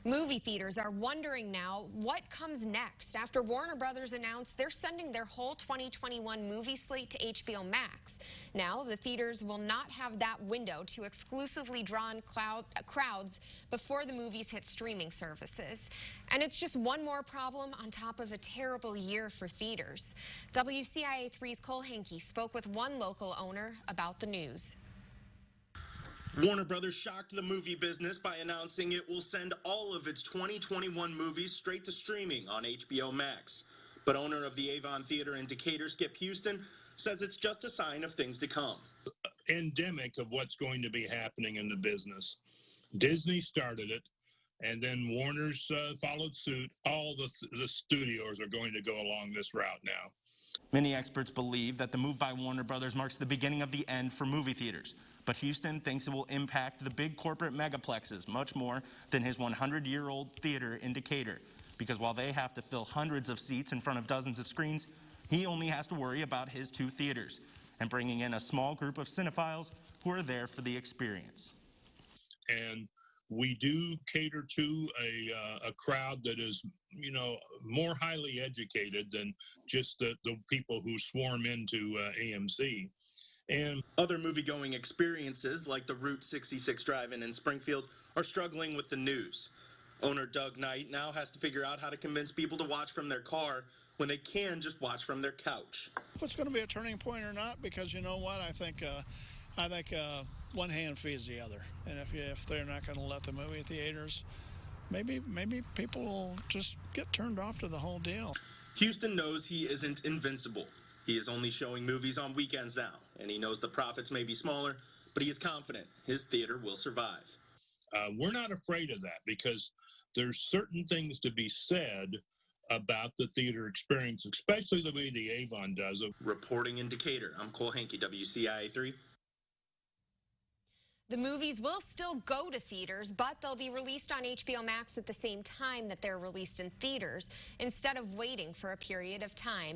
Movie theaters are wondering now what comes next after Warner Brothers announced they're sending their whole 2021 movie slate to HBO Max. Now, the theaters will not have that window to exclusively draw in crowds before the movies hit streaming services. And it's just one more problem on top of a terrible year for theaters. WCIA3's Cole Hankey spoke with one local owner about the news. Warner Brothers shocked the movie business by announcing it will send all of its 2021 movies straight to streaming on HBO Max. But owner of the Avon Theater in Decatur, Skip Houston, says it's just a sign of things to come. Endemic of what's going to be happening in the business. Disney started it, and then Warner's followed suit. All the studios are going to go along this route now. Many experts believe that the move by Warner Brothers marks the beginning of the end for movie theaters. But Houston thinks it will impact the big corporate megaplexes much more than his 100-year-old theater in Decatur. Because while they have to fill hundreds of seats in front of dozens of screens, he only has to worry about his 2 theaters and bringing in a small group of cinephiles who are there for the experience. And we do cater to a crowd that is, more highly educated than just the people who swarm into AMC. And other movie-going experiences like the Route 66 Drive-In in Springfield are struggling with the news. Owner Doug Knight now has to figure out how to convince people to watch from their car when they can just watch from their couch. If it's going to be a turning point or not, because you know what, I think one hand feeds the other, and if they're not going to let the movie theaters, maybe people will just get turned off to the whole deal. Houston knows he isn't invincible. He is only showing movies on weekends now, and he knows the profits may be smaller, but he is confident his theater will survive. We're not afraid of that because there's certain things to be said about the theater experience, especially the way the Avon does it. Reporting in Decatur, I'm Cole Hankey, WCIA3. The movies will still go to theaters, but they'll be released on HBO Max at the same time that they're released in theaters, instead of waiting for a period of time.